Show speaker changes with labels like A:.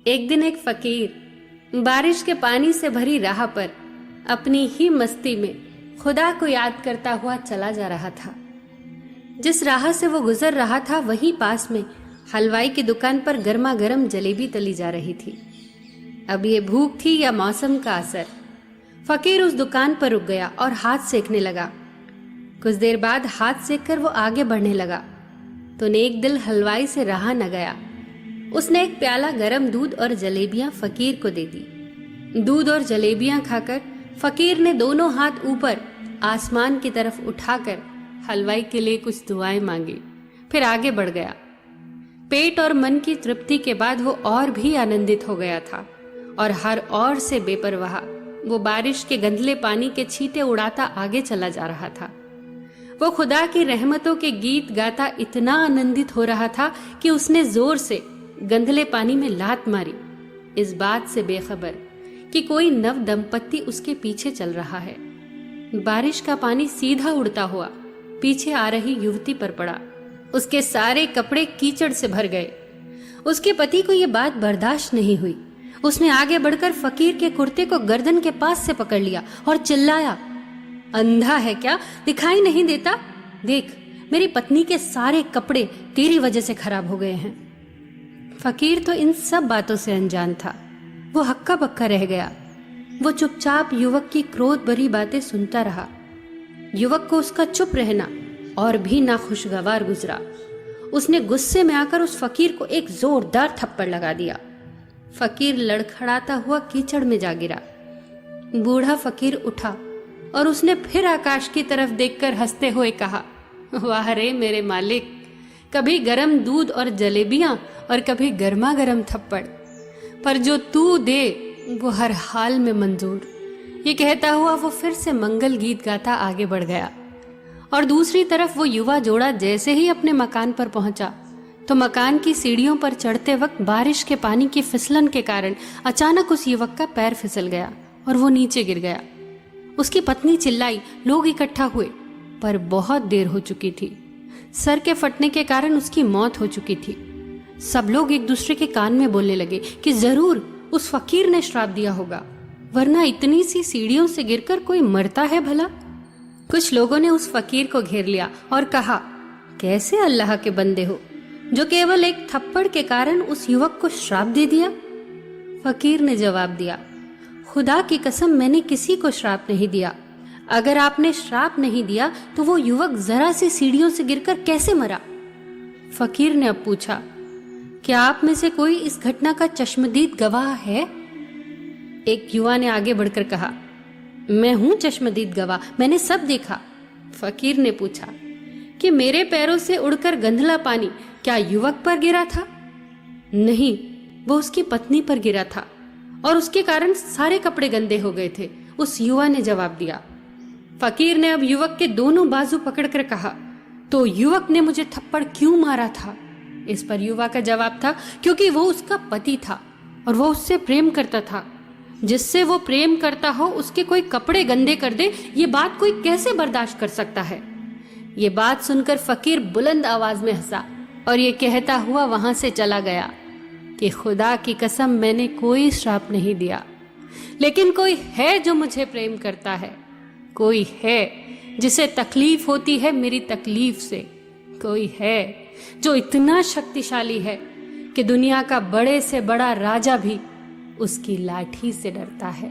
A: एक दिन एक फकीर बारिश के पानी से भरी राह पर अपनी ही मस्ती में खुदा को याद करता हुआ चला जा रहा था। जिस राह से वो गुजर रहा था वहीं पास में हलवाई की दुकान पर गर्मा गर्म जलेबी तली जा रही थी। अब ये भूख थी या मौसम का असर, फकीर उस दुकान पर रुक गया और हाथ सेकने लगा। कुछ देर बाद हाथ सेक कर वो आगे बढ़ने लगा तो नेक दिल हलवाई से रहा न गया। उसने एक प्याला गरम दूध और जलेबियां फकीर को दे दी। दूध और जलेबियां खाकर फकीर ने दोनों हाथ ऊपर आसमान की तरफ उठाकर हलवाई के लिए कुछ दुआएं मांगी, फिर आगे बढ़ गया। पेट और मन की तृप्ति के बाद वो और भी आनंदित हो गया था और हर ओर से बेपरवाह वो बारिश के गंधले पानी के छींटे उड़ाता आगे चला जा रहा था। वो खुदा की रहमतों के गीत गाता इतना आनंदित हो रहा था कि उसने जोर से गंधले पानी में लात मारी, इस बात से बेखबर कि कोई नव दंपत्ति उसके पीछे चल रहा है। बारिश का पानी सीधा उड़ता हुआ पीछे आ रही युवती पर पड़ा। उसके सारे कपड़े कीचड़ से भर गए। उसके पति को यह बात बर्दाश्त नहीं हुई। उसने आगे बढ़कर फकीर के कुर्ते को गर्दन के पास से पकड़ लिया और चिल्लाया, अंधा है क्या, दिखाई नहीं देता? देख, मेरी पत्नी के सारे कपड़े तेरी वजह से खराब हो गए हैं। फकीर तो इन सब बातों से अनजान था। वो हक्का बक्का रह गया। वो चुपचाप युवक की क्रोध भरी बातें सुनता रहा। युवक को उसका चुप रहना और भी नाखुशगवार गुजरा। उसने गुस्से में आकर उस फकीर को एक जोरदार थप्पड़ लगा दिया। फकीर लड़खड़ाता हुआ कीचड़ में जा गिरा। बूढ़ा फकीर उठा और उसने फिर आकाश की तरफ देखकर हंसते हुए कहा, वाह रे मेरे मालिक, कभी गरम दूध और जलेबियां और कभी गर्मा गर्म थप्पड़, पर जो तू दे वो हर हाल में मंजूर। ये कहता हुआ वो फिर से मंगल गीत गाता आगे बढ़ गया। और दूसरी तरफ वो युवा जोड़ा जैसे ही अपने मकान पर पहुंचा तो मकान की सीढ़ियों पर चढ़ते वक्त बारिश के पानी की फिसलन के कारण अचानक उस युवक का पैर फिसल गया और वो नीचे गिर गया। उसकी पत्नी चिल्लाई, लोग इकट्ठा हुए, पर बहुत देर हो चुकी थी। सर के फटने के कारण उसकी मौत हो चुकी थी। सब लोग एक दूसरे के कान में बोलने लगे कि जरूर उस फकीर ने श्राप दिया होगा, वरना इतनी सी सीढ़ियों से गिरकर कोई मरता है भला? कुछ लोगों ने उस फकीर को घेर लिया और कहा, कैसे अल्लाह के बंदे हो जो केवल एक थप्पड़ के कारण उस युवक को श्राप दे दिया? फकीर ने जवाब दिया, खुदा की कसम, मैंने किसी को श्राप नहीं दिया। अगर आपने श्राप नहीं दिया तो वो युवक जरा सी सीढ़ियों से गिरकर कैसे मरा? फकीर ने अब पूछा, क्या आप में से कोई इस घटना का चश्मदीद गवाह है? एक युवा ने आगे बढ़कर कहा, मैं हूं चश्मदीद गवाह, मैंने सब देखा। फकीर ने पूछा कि मेरे पैरों से उड़कर गंधला पानी क्या युवक पर गिरा था? नहीं, वो उसकी पत्नी पर गिरा था और उसके कारण सारे कपड़े गंदे हो गए थे, उस युवा ने जवाब दिया। फकीर ने अब युवक के दोनों बाजू पकड़कर कहा, तो युवक ने मुझे थप्पड़ क्यों मारा था? इस पर युवा का जवाब था, क्योंकि वो उसका पति था और वो उससे प्रेम करता था। जिससे वो प्रेम करता हो उसके कोई कपड़े गंदे कर दे, ये बात कोई कैसे बर्दाश्त कर सकता है? ये बात सुनकर फकीर बुलंद आवाज में हंसा और ये कहता हुआ वहां से चला गया कि खुदा की कसम, मैंने कोई श्राप नहीं दिया, लेकिन कोई है जो मुझे प्रेम करता है। कोई है जिसे तकलीफ होती है मेरी तकलीफ से। कोई है जो इतना शक्तिशाली है कि दुनिया का बड़े से बड़ा राजा भी उसकी लाठी से डरता है।